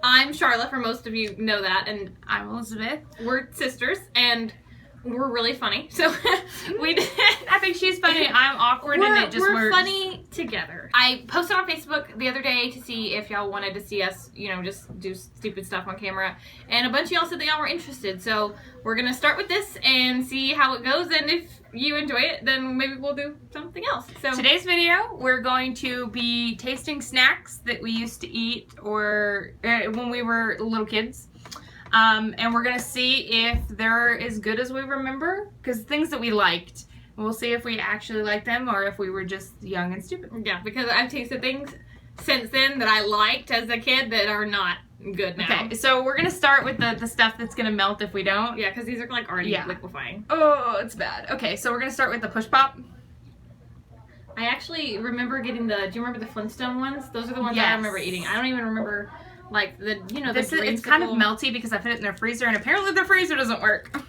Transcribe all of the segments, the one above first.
I'm Charlotte, for most of you know that, and I'm Elizabeth. We're sisters, and we're really funny. So I think she's funny. I'm awkward, and it just we're works. funny together. I posted on Facebook the other day to see if y'all wanted to see us, you know, just do stupid stuff on camera, and a bunch of y'all said that y'all were interested. So we're gonna start with this and see how it goes, and if you enjoy it, then maybe we'll do something else. So today's video, we're going to be tasting snacks that we used to eat or when we were little kids. And we're gonna see if they're as good as we remember, because things that we liked. We'll see if we actually like them or if we were just young and stupid. Yeah, because I've tasted things since then that I liked as a kid that are not good now. Okay, so we're gonna start with the stuff that's gonna melt if we don't. Yeah, because these are like already liquefying. Oh, it's bad. Okay, so we're gonna start with the push pop. I actually remember getting do you remember the Flintstone ones? Those are the ones I remember eating. I don't even remember like it's kind of melty because I put it in their freezer, and apparently their freezer doesn't work.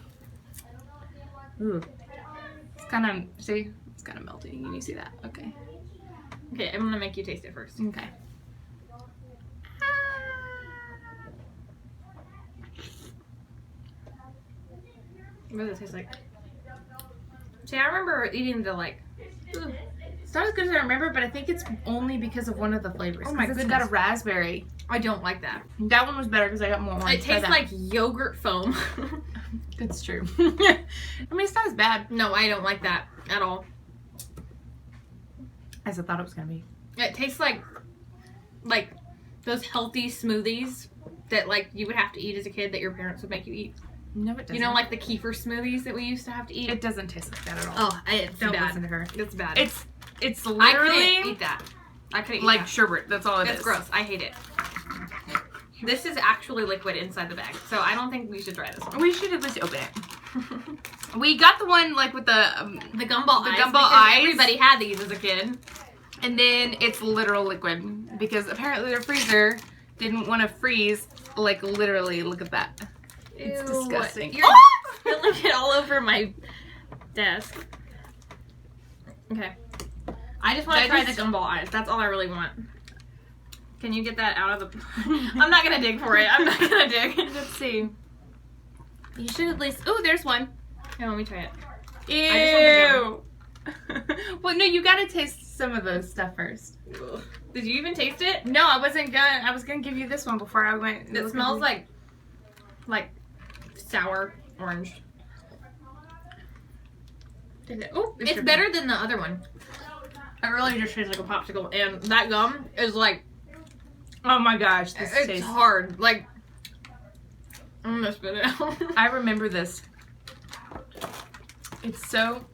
Ooh. It's kind of, see? It's kind of melty. Can you see that? Okay. Okay, I'm gonna make you taste it first. Okay. What does it taste like? See, I remember eating the It's not as good as I remember, but I think it's only because of one of the flavors. Oh my goodness. It's got a raspberry. I don't like that. That one was better because I got more orange. It tastes like yogurt foam. That's true. I mean, it's not as bad. No, I don't like that at all. As I thought it was going to be. It tastes like those healthy smoothies that you would have to eat as a kid that your parents would make you eat. No, it doesn't. You know, like the kefir smoothies that we used to have to eat? It doesn't taste like that at all. Oh, it's Don't bad. listen to her. It's bad. It's literally... I couldn't eat that. I couldn't eat like that. sherbet. That's all it is. It's gross. I hate it. This is actually liquid inside the bag, so I don't think we should try this one. We should at least open it. We got the one with the gumball eyes. Gumball eyes. Everybody had these as a kid. And then it's literal liquid because apparently their freezer didn't want to freeze. Like literally, look at that. It's disgusting. You're spilling it all over my desk. Okay. I just want to try the gumball eyes. That's all I really want. Can you get that out of the... I'm not going to dig for it. I'm not going to dig. Let's see. You should at least... Oh, there's one. Here, let me try Ew. it. Well, no, you got to taste some of those stuff first. Ugh. Did you even taste it? No, I wasn't gonna. I was gonna give you this one before I went. It smells like sour orange. Oh, it's better than the other one. It really just tastes like a popsicle, and that gum is like, oh my gosh, this it's tastes hard. Like, I'm gonna spit it out. I remember this. It's so.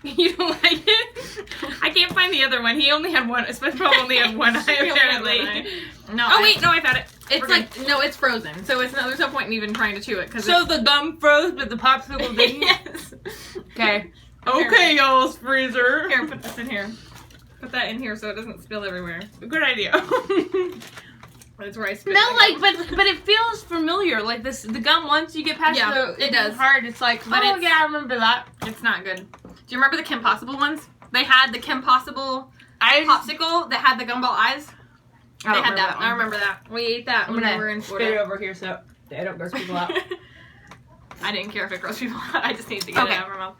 You don't like it? I can't find the other one. He only had one. SpongeBob only had one eye, apparently. No. Oh wait, no, I found it. It's no, it's frozen. So there's no point in even trying to chew it. So the gum froze, but the popsicle didn't? Yes. Okay. Okay, y'all's freezer. Here, put this in here. Put that in here so it doesn't spill everywhere. Good idea. That's where I spit. No, but it feels familiar. Like the gum, once you get past it does. hard, it's like, but oh yeah, I remember that. It's not good. Do you remember the Kim Possible ones? They had the Kim Possible popsicle that had the gumball eyes. They had that. I remember that. We ate that when we were in Florida. Spit it over here so they don't gross people out. I didn't care if it grossed people out. I just need to get it out of our mouth.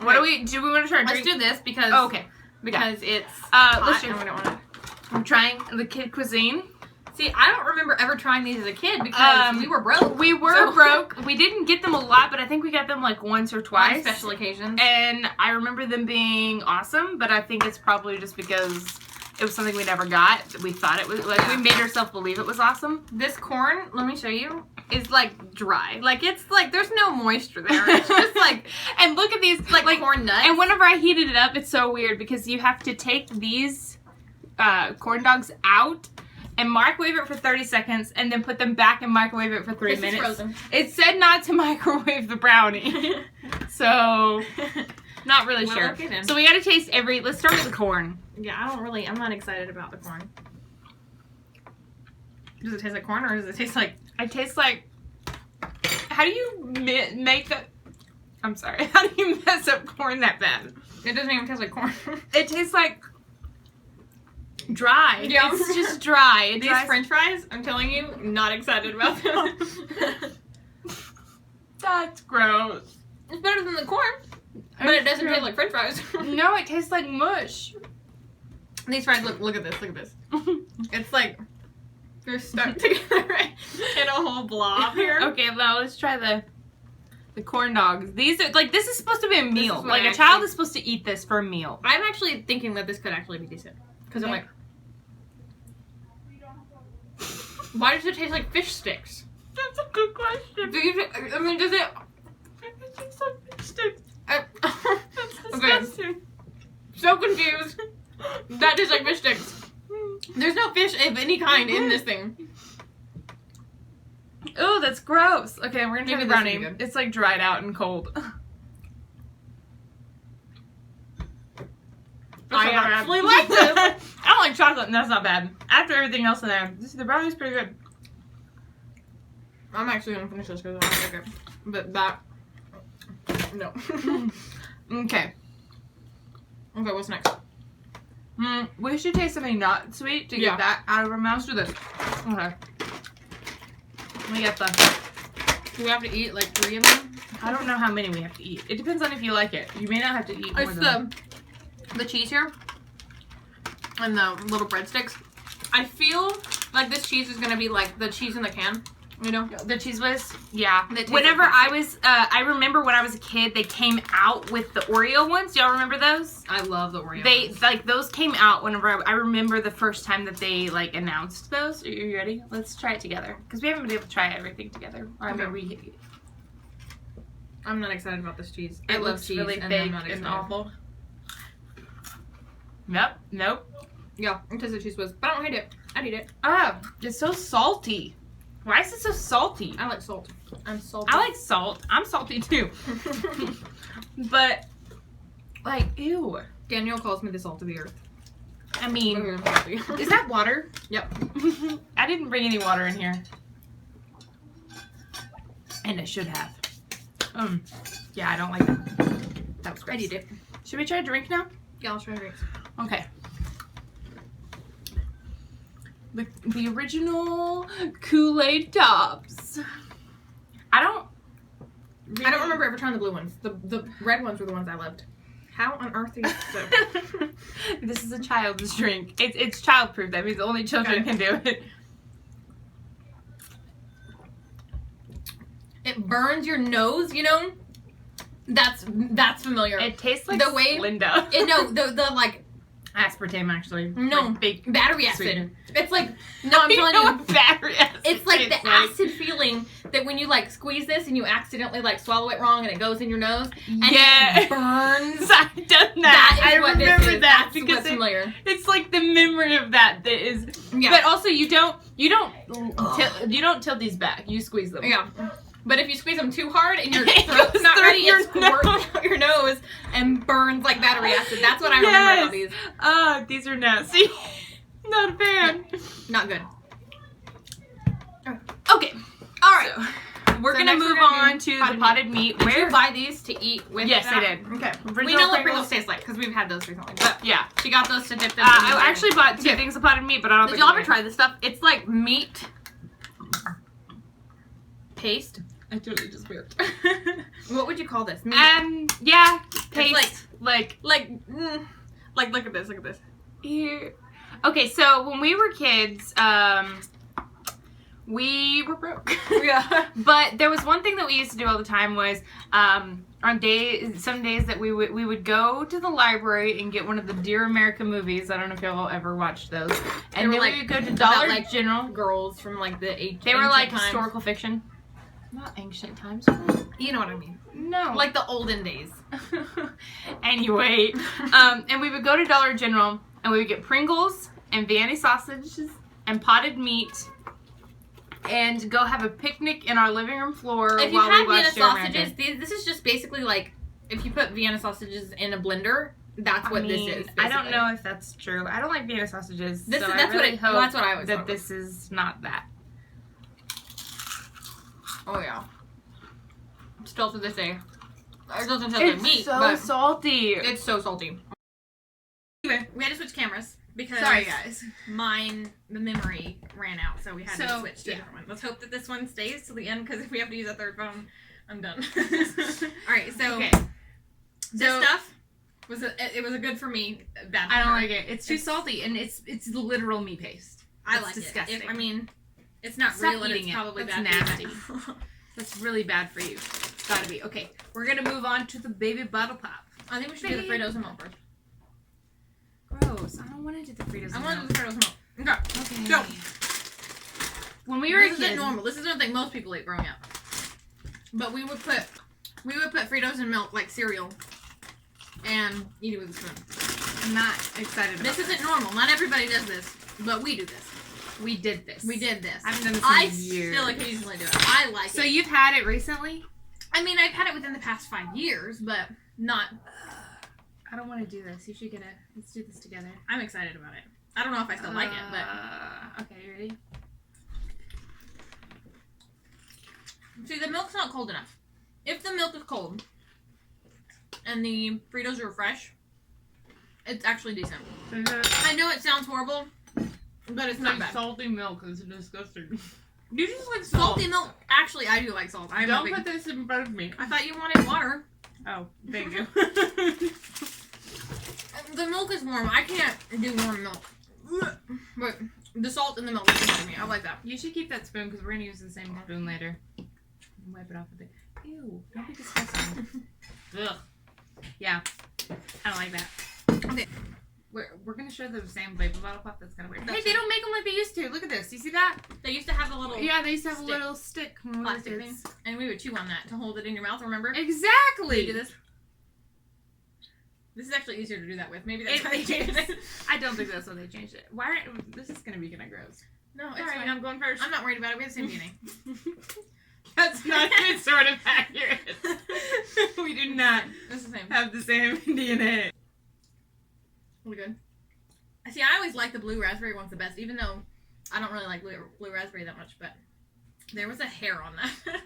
What do we want to try? Let's do this because it's let's hot and we don't want to. I'm trying the kid cuisine. See, I don't remember ever trying these as a kid because we were broke. We were broke. We didn't get them a lot, but I think we got them like once or twice. On special occasions. And I remember them being awesome, but I think it's probably just because it was something we never got. We thought it was, we made ourselves believe it was awesome. This corn, let me show you, is dry. It's there's no moisture there. It's just and look at these, like corn nuts. And whenever I heated it up, it's so weird because you have to take these corn dogs out and microwave it for 30 seconds and then put them back and microwave it for 3 minutes. Is frozen. It said not to microwave the brownie. So, not really sure. Okay, then. So we gotta taste let's start with the corn. Yeah, I'm not excited about the corn. Does it taste like corn or does it taste like... It tastes like... How do you make that... I'm sorry. How do you mess up corn that bad? It doesn't even taste like corn. It tastes like... dry. Yeah. It's just dry. It These dries. French fries, I'm telling you, not excited about them. That's gross. It's better than the corn, but it doesn't taste like French fries. No, it tastes like mush. These fries, look at this, look at this. It's like they're stuck together in a whole blob here. Okay, now let's try the corn dogs. These are like, this is supposed to be a meal. what Like I a child actually- is supposed to eat this for a meal. I'm actually thinking that this could actually be decent because I'm Okay. like, why does it taste like fish sticks? That's a good question. Do you? I mean, does it? It tastes like fish sticks. I, That's okay, disgusting. so confused. That tastes like fish sticks. There's no fish of any kind in this thing. Oh, that's gross. Okay, we're gonna try Maybe the this will be brownie. good. It's like dried out and cold. I actually like this. I don't like chocolate, and that's not bad. After everything else in there, the brownie's pretty good. I'm actually gonna finish this because I don't like it. But that, no. Okay. Okay, what's next? We should taste something not sweet to Yeah. get that out of our mouths. Do this. Okay. We got the. Do we have to eat like 3 of them? I don't know how many we have to eat. It depends on if you like it. You may not have to eat more It's than the cheese here and the little breadsticks. I feel like this cheese is gonna be like the cheese in the can, you know? the cheese whiz. Yeah. They taste Whenever like I was, I remember when I was a kid, they came out with the Oreo ones. Y'all remember those? I love the Oreo. They ones. like those came out whenever I remember the first time that they like announced those. Are you ready? Let's try it together because we haven't been able to try everything together. I Okay. mean, I'm not excited about this cheese. I it love looks cheese really and big I'm not and excited. awful. Nope. Yeah, it tastes like cheese whiz, but I don't hate it. I'd eat it. Oh, it's so salty. Why is it so salty? I like salt. I'm salty. I like salt. I'm salty too. But like, ew. Daniel calls me the salt of the earth. I mean, I'm salty. is that water? Yep. I didn't bring any water in here. And I should have. Yeah, I don't like that. That was gross. I'd eat it. Should we try a drink now? Yeah, I'll try drinks. Okay. The original Kool-Aid tops. I don't remember ever trying the blue ones. The red ones were the ones I loved. How on earth are you so... This is a child's drink. It's child-proof. That means only children can do it. It burns your nose, you know? That's familiar. It tastes like The way- Linda. The like Aspartame, actually. No. Like big battery acid. sweetener. It's like no, I'm You telling know you. what battery acid It's like the tastes like. acid feeling that when you like squeeze this and you accidentally like swallow it wrong and it goes in your nose and Yeah. it burns. I've done that. That is I what this remember is. that That's because what's familiar. it's like the memory of that is. Yeah. But also, you don't tilt these back. You squeeze them. Yeah. But if you squeeze them too hard and your It throat's goes not through ready, your it squirts out your nose and burns like battery acid. That's what I remember about these. These are nasty. Not a fan. Not good. Okay. All right. We're So gonna next move we're gonna on do to the potted meat. Did you Where? buy these to eat with Yes, that? I did. Okay. We Original know what Pringles. Pringles taste like because we've had those recently. But Yeah. she got those to dip them. I actually bought two things of potted meat, but I don't Did think y'all I'm ever gonna- try this stuff? It's like meat paste. I totally just weird. What would you call this? Meat. Yeah, paste like Like, look at this. Look at this. here. Okay, so when we were kids, we were broke. Yeah. But there was one thing that we used to do all the time was on some days that we would go to the library and get one of the Dear America movies. I don't know if y'all ever watched those. And were then like we would go to about, Dollar like, General. Girls from like the They were like times. historical fiction. Not ancient times. You know what I mean? No. Like the olden days. Anyway, and we would go to Dollar General and we would get Pringles and Vienna sausages and potted meat and go have a picnic in our living room floor If you while we had Vienna watched Dear America. sausages, this is just basically like if you put Vienna sausages in a blender. That's what this is. I don't basically. know if that's true. I don't like Vienna sausages. This so is that's I really what hope that's what I always that thought. this is not that. Oh yeah. Still to this day, it doesn't taste like meat, so but salty. it's so salty. Anyway, we had to switch cameras because Sorry, guys. the memory ran out, so we had to switch to a yeah. different one. Let's hope that this one stays till the end, because if we have to use a third phone, I'm done. All right, so Okay. this stuff was it was a good for me, bad for I don't her. like it. It's too salty, and it's literal meat paste. I It's like disgusting. it. I mean, it's not Stop real, and eating it's it. probably That's bad nasty. for you. That's really bad for you. It's gotta be. Okay, we're gonna move on to the baby bottle pop. I think we should do the Fritos and milk first. Gross. I don't want to do the Fritos. I want to do the Fritos and milk. Okay. Okay. So, when we were this isn't normal. This isn't something most people ate growing up. But we would put Fritos and milk like cereal, and eat it with a spoon. I'm not excited about This isn't normal. Not everybody does this, but we do this. We did this. We did this. I haven't done this I in years. still occasionally do it. I like it. So you've had it recently? I mean, I've had it within the past 5 years, but not. I don't want to do this. You should get it. Let's do this together. I'm excited about it. I don't know if I still like it, but okay, you ready? see, the milk's not cold enough. If the milk is cold and the Fritos are fresh, it's actually decent. I know it sounds horrible, but it's not bad. Salty milk is disgusting. You just like salt. Salty milk. Actually, I do like salt. Don't put this in front of me. I thought you wanted water. Oh, thank you. The milk is warm. I can't do warm milk. But the salt in the milk is good to me. I like that. You should keep that spoon because we're gonna use the same spoon later. Wipe it off with it. Ew, don't be disgusting. Ugh. Yeah, I don't like that. Okay. We're gonna show the same baby bottle pop. That's kind of weird. That's Hey, they don't make them like they used to. Look at this. You see that? They used to have the little Yeah, they used to have stick. a little stick. when we were plastic thing, kids. and we would chew on that to hold it in your mouth. Remember? Exactly. You do this. This is actually easier to do that with. Maybe that's It why they changed it. I don't think that's why they changed it. Why? This is gonna be kind of gross. No, it's Sorry, fine. I'm going first. I'm not worried about it. We have the same DNA. That's not even sort of accurate. We do not It's the same. have the same DNA. We're good. See, I always like the blue raspberry one's the best, even though I don't really like blue raspberry that much. But there was a hair on that.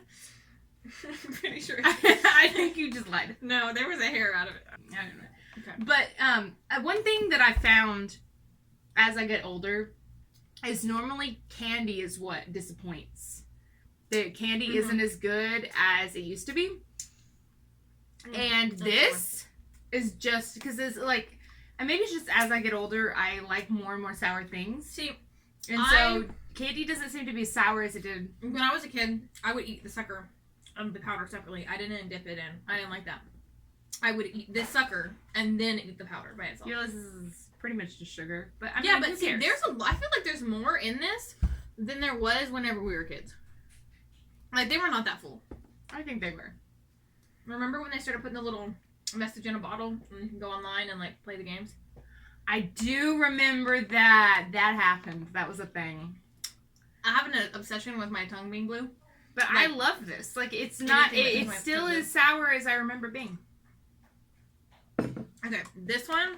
I'm pretty sure. I think you just lied. No, there was a hair out of it. I don't know. Okay. But one thing that I found as I get older is normally candy is what disappoints. The candy isn't as good as it used to be. And this is just because it's like, and maybe it's just as I get older, I like more and more sour things. See, And so candy doesn't seem to be as sour as it did. when I was a kid, I would eat the sucker, the powder separately. I didn't dip it in. I didn't like that. I would eat this sucker and then eat the powder by itself. You know, this is pretty much just sugar. But I mean, Yeah, but who see, cares? I feel like there's more in this than there was whenever we were kids. Like, they were not that full. I think they were. Remember when they started putting the little message in a bottle and you can go online and, like, play the games? I do remember that happened. That was a thing. I have an obsession with my tongue being blue. But Like, I love this. Like, it's not, anything that it's makes still my tongue as sour as I remember being. Okay, this one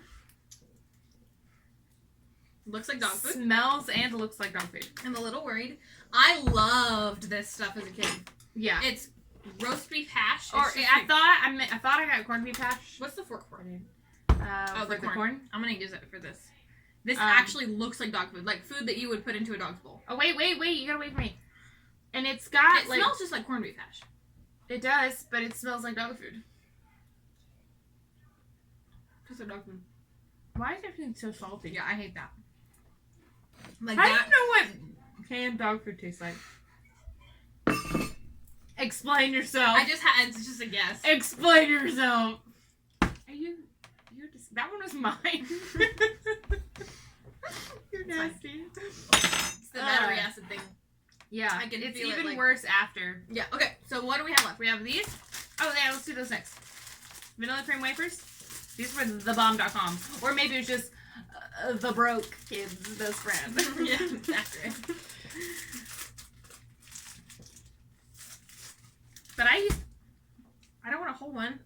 looks like dog food. Smells and looks like dog food. I'm a little worried. I loved this stuff as a kid. Yeah. It's roast beef hash. Or It's just I like- thought I got corned beef hash. What's the fork for? For the corn. I'm gonna use it for this. This Um, actually looks like dog food, like food that you would put into a dog's bowl. Oh wait! You gotta wait for me. And it's got It like smells just like corned beef hash. it does, but it smells like dog food. Just like dog food. Why is everything so salty? Yeah, I hate that. Like How do that. you know what canned dog food tastes like? Explain yourself. It's just a guess. Explain yourself. Are you're just that one was mine. You're nasty. It's the battery acid thing. Yeah, I can it's feel it, even like- worse after. Yeah. Okay. So what do we have left? We have these. Oh yeah, let's do those next. Vanilla cream wafers. These were thebomb.com, or maybe it was just the broke kid's best friend. Yeah, that's accurate. But I don't want a whole one.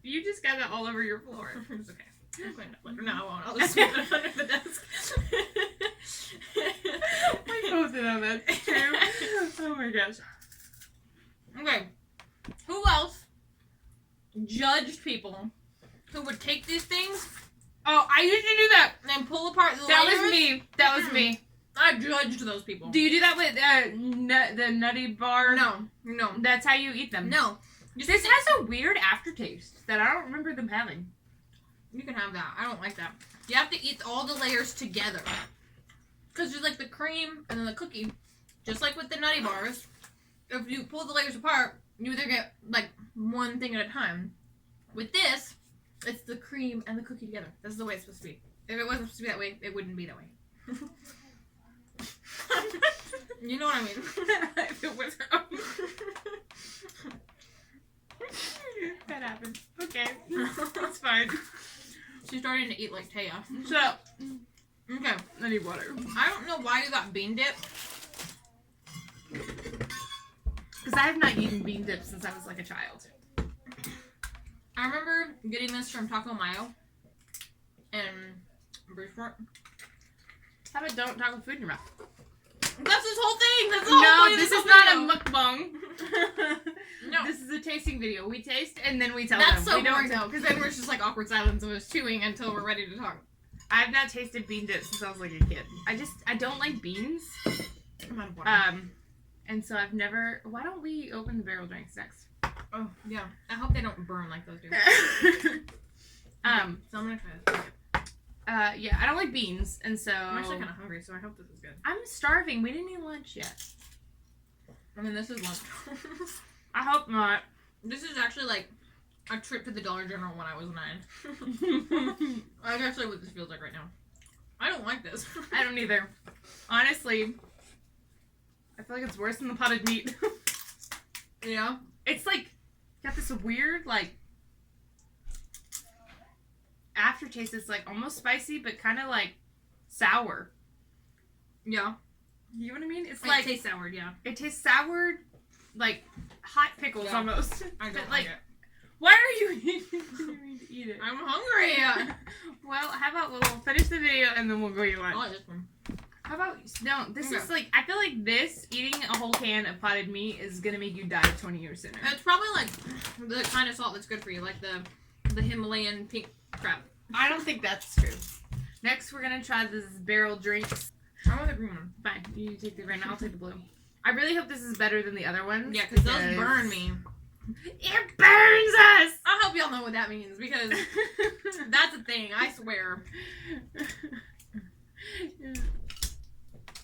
you just got that all over your floor. It's okay. I'll clean it up later. No, I won't. I'll just sweep it under the desk. I posted on that too. Oh my gosh. Okay. Who else judged people who would take these things Oh, I used to do that. And pull apart the That layers. was me. That was me. I judged those people. Do you do that with the Nutty Bar? No. That's how you eat them. No. This has a weird aftertaste that I don't remember them having. You can have that. I don't like that. You have to eat all the layers together. Because there's like the cream and then the cookie. Just like with the Nutty Bars. If you pull the layers apart, you either get like one thing at a time. With this, it's the cream and the cookie together. That's the way it's supposed to be. If it wasn't supposed to be that way, it wouldn't be that way. You know what I mean? If it was wrong. That happened. Okay. It's fine. She's starting to eat like Taya. Shut up. Okay. I need water. I don't know why you got bean dip. Because I have not eaten bean dip since I was like a child. I remember getting this from Taco Mayo in Bridgeport. How about don't talk with food in your mouth? That's this whole thing. That's the whole No, point of this this is not a video. mukbang. No. This is a tasting video. We taste and then we tell That's them. so We don't- boring though, because then we're just like awkward silence of us chewing until we're ready to talk. I have not tasted bean dip since I was like a kid. I don't like beans. I'm out of water. And so I've never. Why don't we open the barrel drinks next? Oh yeah. I hope they don't burn like those do. So I'm gonna try this. Yeah, I don't like beans, and so I'm actually kind of hungry, so I hope this is good. I'm starving. We didn't eat lunch yet. I mean, this is lunch. I hope not. This is actually like a trip to the Dollar General when I was 9. That's actually what this feels like right now. I don't like this. I don't either. Honestly, I feel like it's worse than the potted meat. Yeah. It's like got this weird like aftertaste. It's like almost spicy, but kind of like sour. Yeah. You know what I mean? It's It like tastes sour, yeah. it tastes sour, like hot pickles Yeah. almost. I don't But, like like, it. why are you eating to eat it? I'm hungry. Well, how about we'll finish the video and then we'll go eat I lunch. like this one. How about no? This Okay. is like I feel like this eating a whole can of potted meat is gonna make you die 20 years sooner. It's probably like the kind of salt that's good for you, like the Himalayan pink crap. I don't think that's true. Next, we're gonna try this barrel drinks. I want the green one. Fine, you take the green. I'll take the blue. I really hope this is better than the other ones. Yeah, because those burn me. It burns us. I hope y'all know what that means, because that's a thing, I swear.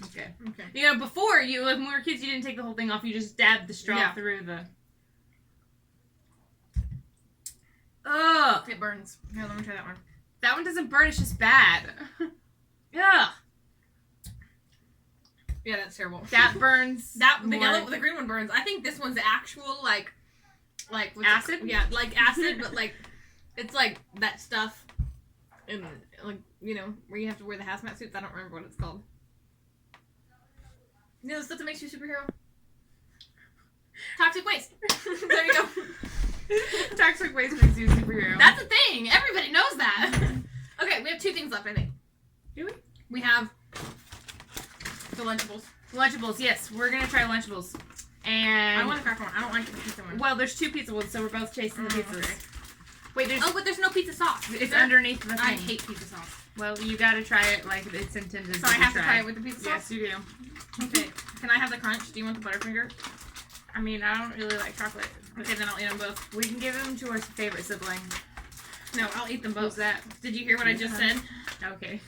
Okay. Okay. You know, before you, like, when we were kids, you didn't take the whole thing off. You just dabbed the straw Yeah. through the. Ugh. It burns. Here, let me try that one. That one doesn't burn. It's just bad. Ugh. Yeah, that's terrible. That burns. The more. yellow, the green one burns. I think this one's actual like what's Acid? Yeah, like acid, but like it's like that stuff, and like where you have to wear the hazmat suits. I don't remember what it's called. You know the stuff that makes you a superhero. Toxic waste. There you go. Toxic waste makes you a superhero. That's a thing. Everybody knows that. Okay, we have 2 things left. I think. Do we? We have the Lunchables. Lunchables, yes. We're going to try Lunchables. And... I want the cracker one. I don't like the pizza one. Well, there's 2 pizza ones, so we're both tasting the pizzas. Okay. Wait, there's... Oh, but there's no pizza sauce. It's underneath the thing. I hate pizza sauce. Well, you gotta try it like it's intended So I have to try it with the pizza Yes, sauce? you do. Okay. Can I have the crunch? Do you want the Butterfinger? I mean, I don't really like chocolate. Okay, then I'll eat them both. We can give them to our favorite sibling. No, I'll eat them Who's both. that? Did you hear what I just said? Okay.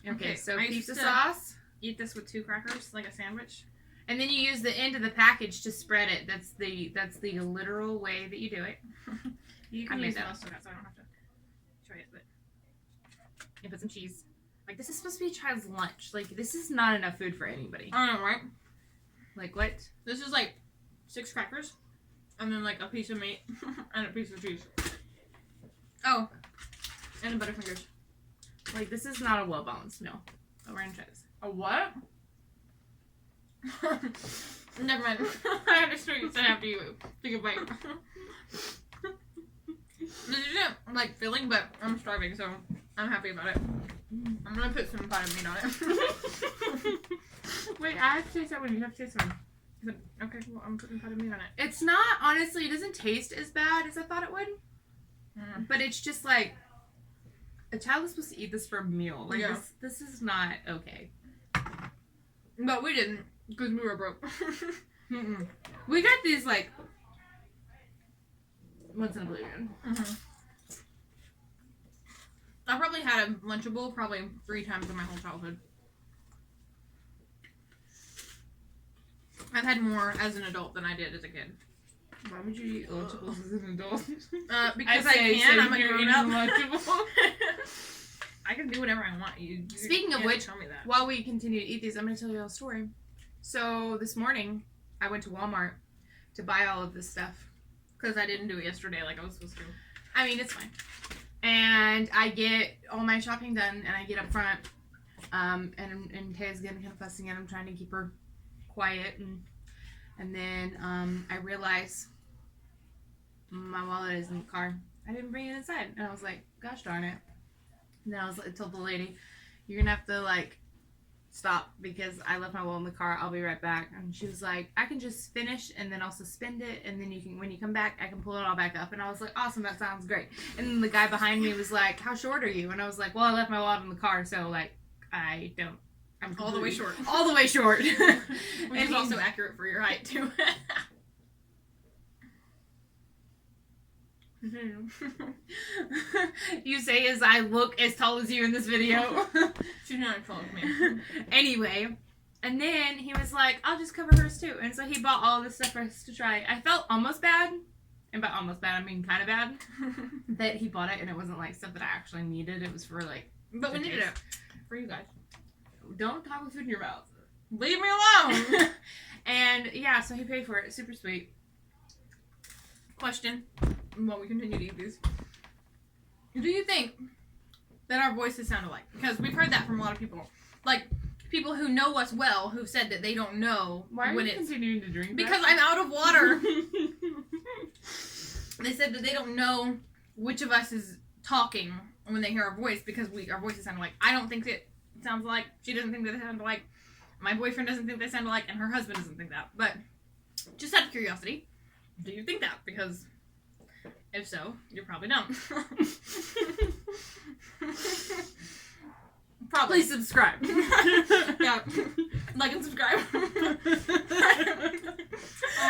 Okay, Okay, so I used pizza to sauce. Eat this with 2 crackers, like a sandwich. And then you use the end of the package to spread it. That's the literal way that you do it. You I can made use that. most of that, so I don't have to try it. But And put some cheese. Like, this is supposed to be a child's lunch. Like, this is not enough food for anybody. I don't know, right? Like, what? This is like 6 crackers, and then like a piece of meat and a piece of cheese. Oh, and the Butterfingers. Like, this is not a well-balanced meal. But we're gonna try this. A what? Never mind. I understood you said after you take a bite. This isn't like filling, but I'm starving, so I'm happy about it. I'm gonna put some potted meat on it. Wait, I have to taste that one. You have to taste one. Okay, well, I'm putting potted meat on it. It's not, honestly, it doesn't taste as bad as I thought it would. Mm. But it's just like, A child is supposed to eat this for a meal. Like, Yeah. this is not okay. But we didn't, because we were broke. Mm-mm. We got these, like, once in a blue moon. Mm-hmm. I probably had a Lunchable probably 3 times in my whole childhood. I've had more as an adult than I did as a kid. Why would you eat Lunchables as an adult? Because I can. I'm a grown up. Lunchable. I can do whatever I want. You Speaking of can't which, tell me that. while we continue to eat these, I'm going to tell you a story. So this morning, I went to Walmart to buy all of this stuff. Because I didn't do it yesterday like I was supposed to. I mean, it's fine. And I get all my shopping done, and I get up front, and Taya's getting kind of fussing, and I'm trying to keep her quiet, and then I realize my wallet is in the car. I didn't bring it inside, and I was like, gosh darn it. And then I told the lady, you're gonna have to like stop because I left my wallet in the car. I'll be right back. And she was like, I can just finish and then I'll suspend it, and then you can, when you come back, I can pull it all back up. And I was like, awesome, that sounds great. And then the guy behind me was like, how short are you? And I was like, well, I left my wallet in the car, so like I'm all the way short. All the way short. Which and is also accurate for your height too. You say as I look as tall as you in this video. She's not as tall as me. Anyway, and then he was like, I'll just cover hers too. And so he bought all this stuff for us to try. I felt almost bad, and by almost bad I mean kind of bad, that he bought it and it wasn't like stuff that I actually needed. It was for like, but we needed it for you guys. Don't talk with food in your mouth. Leave me alone. And yeah, so he paid for it. Super sweet. Question, while we continue to eat these. Do you think that our voices sound alike? Because we've heard that from a lot of people. Like, people who know us well who've said that they don't know Why when are you continuing to drink because that? I'm out of water. They said that they don't know which of us is talking when they hear our voice because our voices sound alike. I don't think it sounds alike. She doesn't think that they sound alike. My boyfriend doesn't think they sound alike, and her husband doesn't think that. But just out of curiosity, do you think that? Because if so, you probably don't. Probably. Please subscribe. Yeah. Like and subscribe. I'm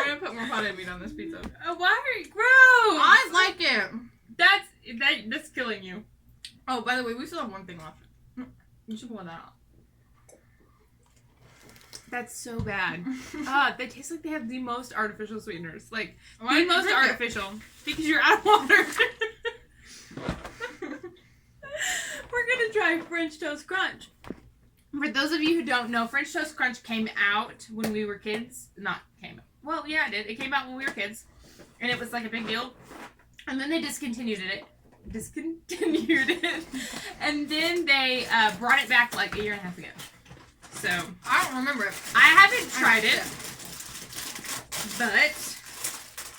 gonna put more potted meat on this pizza. Why? Gross! I like it. That's killing you. Oh, by the way, we still have one thing left. You should pull that out. That's so bad. They taste like they have the most artificial sweeteners. Like, Why the most artificial. Because you're out of water. We're gonna try French Toast Crunch. For those of you who don't know, French Toast Crunch came out when we were kids. Well, yeah, it did. It came out when we were kids. And it was like a big deal. And then they discontinued it. And then they brought it back like a year and a half ago. So, I don't remember it. I haven't tried it. But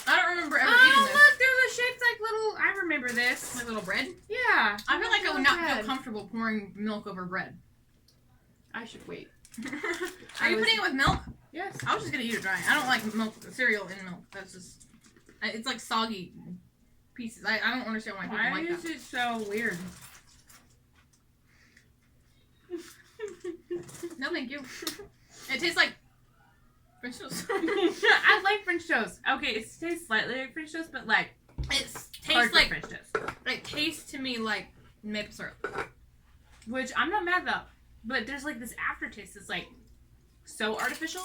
I don't remember ever eating this. look, there's a shaped like little. I remember this. Like little bread? Yeah. I feel like I would not feel comfortable pouring milk over bread. I should wait. Are you putting it with milk? Yes. I was just gonna eat it dry. I don't like milk, cereal in milk. That's just, it's like soggy pieces. I don't understand why people Why like is that. it so weird? No, thank you. It tastes like French toast. I like French toast. Okay, it tastes slightly like French toast, but like It hard tastes for like French toast, it tastes to me like maple syrup. which I'm not mad about. But there's like this aftertaste that's like so artificial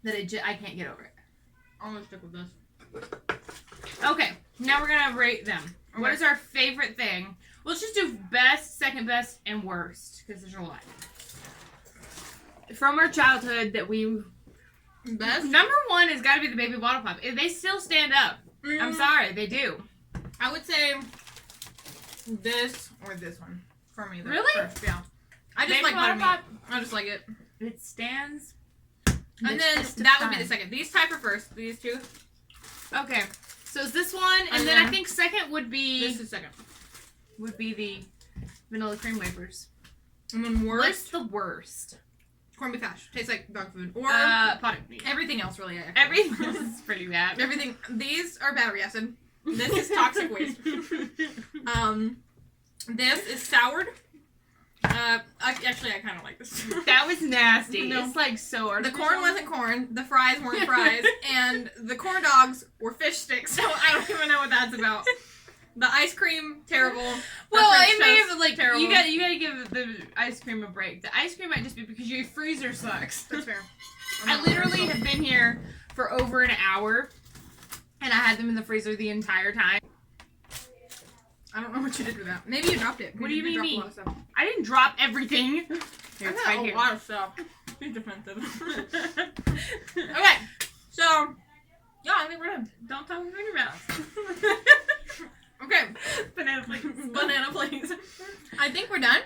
that I can't get over it. I'm gonna stick with this. Okay, now we're gonna rate them. Okay. What is our favorite thing? Let's just do best, second best, and worst because there's a lot from our childhood that we. Best? Number one has got to be the baby bottle pop. They still stand up. I'm sorry, they do. I would say this or this one for me. Really? First, yeah. I just Baby like bottle buttermilk. pop. I just like it. It stands. And then that would be the second. These type are first. These two. Okay, so is this one, and And then I then think second would be This is second. the vanilla cream wafers. And then worst, What's the worst? corned beef hash. Tastes like dog food. Or Potted meat. everything else really. Actually. Everything is pretty bad. Everything. These are battery acid. This is toxic waste. This is soured. Actually, I kind of like this. That was nasty. No. It's like so The artificial. corn wasn't corn. The fries weren't fries, and the corn dogs were fish sticks. So I don't even know what that's about. The ice cream, terrible. Well, French it may toast, have like terrible. you gotta give the ice cream a break. The ice cream might just be because your freezer sucks. That's fair. I literally have been here for over an hour, and I had them in the freezer the entire time. I don't know what you did with that. Maybe you dropped it. What do you Maybe mean dropped me? a lot of stuff. I didn't drop everything. Here, I it's got right a here. lot of stuff. Be defensive. Okay, so yeah, I think we're done. Don't talk with your mouth. Okay, Banana, please. banana, please. I think we're done.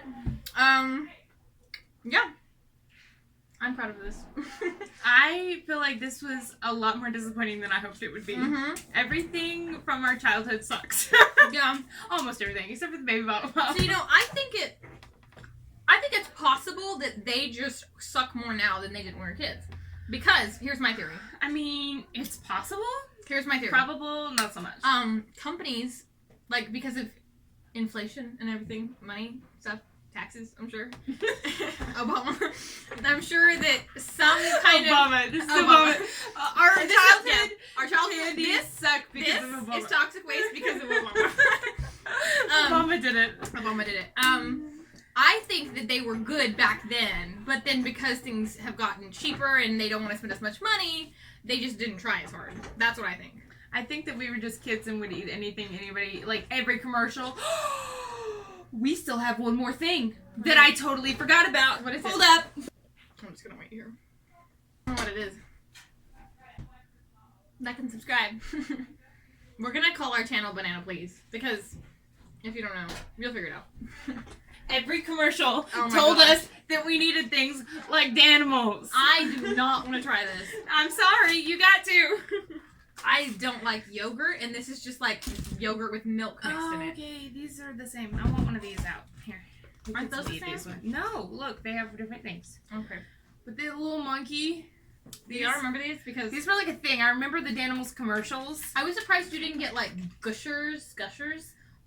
Yeah, I'm proud of this. I feel like this was a lot more disappointing than I hoped it would be. Mm-hmm. Everything from our childhood sucks. Yeah. Almost everything, except for the baby bottle. So I think it's possible that they just suck more now than they did when we were kids. Because here's my theory. I mean, it's possible. Here's my theory. Probable, not so much. Companies, like, because of inflation and everything, money, stuff, taxes, I'm sure. Obama. I'm sure that some kind Obama. This is Obama. Obama. Our This is- childhood. our childhood, candies this suck because this of Obama. is toxic waste because of Obama. Obama did it. Obama did it. I think that they were good back then, but then because things have gotten cheaper and they don't want to spend as much money, they just didn't try as hard. That's what I think. I think that we were just kids and would eat anything anybody, like every commercial. We still have one more thing that I totally forgot about. What is it? Hold up. I'm just gonna wait here. I don't know what it is. Like and subscribe. We're gonna call our channel Banana Please, because if you don't know, you'll figure it out. Every commercial Oh my told gosh. us that we needed things like Danimals. I do not want to try this. I'm sorry, you got to. I don't like yogurt, and this is just like yogurt with milk mixed in it. Okay, these are the same. I want one of these out. Here. We Aren't can those the eat same? these ones. No, look, they have different things. Okay. But the little monkey. Do y'all remember these? Because These were like a thing. I remember the Danimals commercials. I was surprised you didn't get like gushers,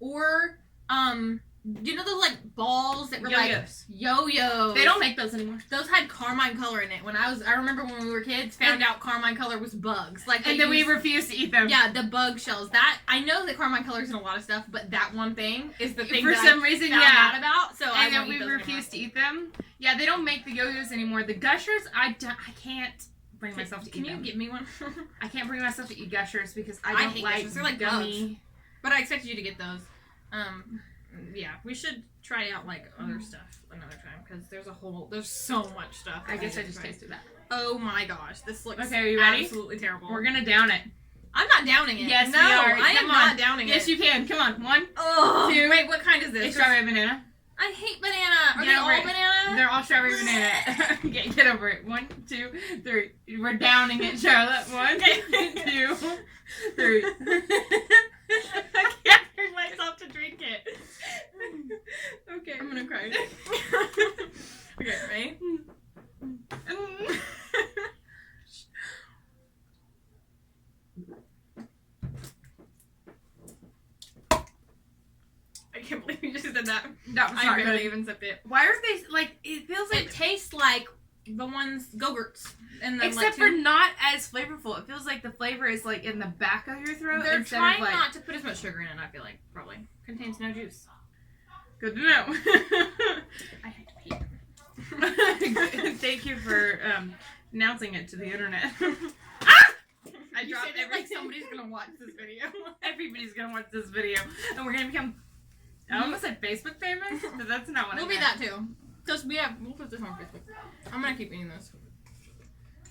or you know those like balls that were Yo-yos. like yo-yos. They don't make those anymore. Those had carmine color in it. I remember when we were kids, found out carmine color was bugs. Like, And then we refused to eat them. yeah, the bug shells. That I know that carmine color is in a lot of stuff, but that one thing is the thing For that some I reason, found yeah. out about. So And then we refused refused to eat them. Yeah, they don't make the yo-yos anymore. The gushers, I can't bring myself to Can eat you them. get me one? I can't bring myself to eat gushers because I I don't hate like gushers. They're like gummy. But I expected you to get those. Yeah, we should try out like other stuff another time because there's so much stuff. I guess I need to just try. tasted that. Oh my gosh, this looks Okay, are you ready? absolutely terrible. We're gonna down it. I'm not downing it. Yes, no, we are. I am Come not on. downing Yes, it. you can. Come on. 1, Oh, 2. wait, what kind is this? It's strawberry banana. I hate banana. Are Get they over all it. banana? They're all strawberry banana. Get over it. 1, 2, 3. We're downing it, Charlotte. 1, 2, 3. I can't bring myself to drink it. Okay. I'm gonna cry. Okay, ready? I can't believe you just said that. That was I not barely good. even sipped it. Why are they like? It feels like It tastes like the ones Go-Gurts. And then except for not as flavorful. It feels like the flavor is like in the back of your throat. they're instead trying of like, not to put as much sugar in it. I feel like probably contains no juice. Good to know. I hate to pee. Thank you for announcing it to the internet. I You dropped said it like everything. somebody's gonna watch this video. Everybody's gonna watch this video, and we're gonna become. I almost said Facebook famous, but that's not what We'll I be meant. that too. Cause we'll put this on Facebook. I'm gonna keep eating this.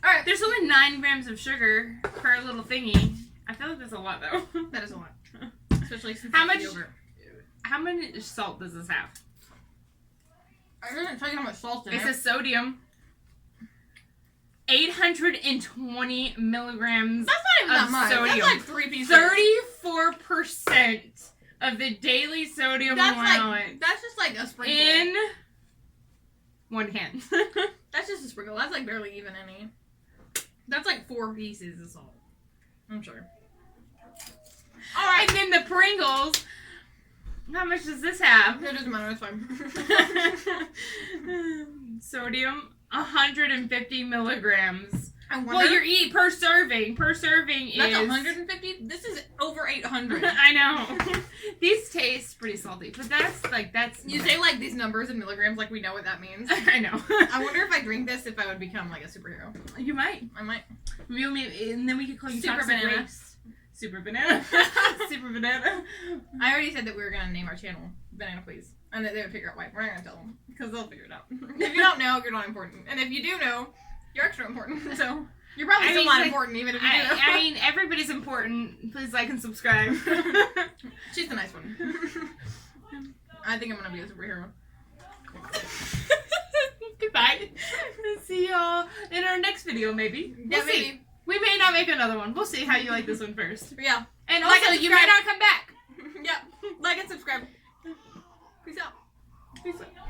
Alright, there's only 9 grams of sugar per little thingy. I feel like that's a lot though. That is a lot, especially since How it's much- yogurt. How much salt does this have? I didn't tell you how much salt in It it. says sodium. 820 milligrams That's not even of that much. sodium. That's like 3 pieces. 34% of the daily sodium That's allowance That's just like a sprinkle. in 1 can. That's just a sprinkle. That's like barely even any. That's like 4 pieces of salt. I'm sure. Alright, and then the Pringles How much does this have? It doesn't matter, it's fine. Sodium, 150 milligrams. I wonder. Well, you're eating per serving. Per serving That's is 150? This is over 800. I know. These taste pretty salty, but that's. You say like these numbers in milligrams like we know what that means. I know. I wonder if I drink this if I would become like a superhero. You might. I might. And then we could call you Super Toxic Banana. Waste. Super Banana. Super Banana. I already said that we were gonna name our channel Banana Please, and that they would figure out why. We're not gonna tell them because they'll figure it out. If you don't know, you're not important, and if you do know, you're extra important. So you're probably still not important, even if you do know. I mean, everybody's important. Please like and subscribe. She's the nice one. I think I'm gonna be a superhero. Goodbye. See y'all in our next video, maybe. Yeah, We'll see. maybe. We may not make another one. We'll see how you like this one first. Yeah. And Like also, and you may subscribe. not come back. Yeah. Like and subscribe. Peace out. Peace out.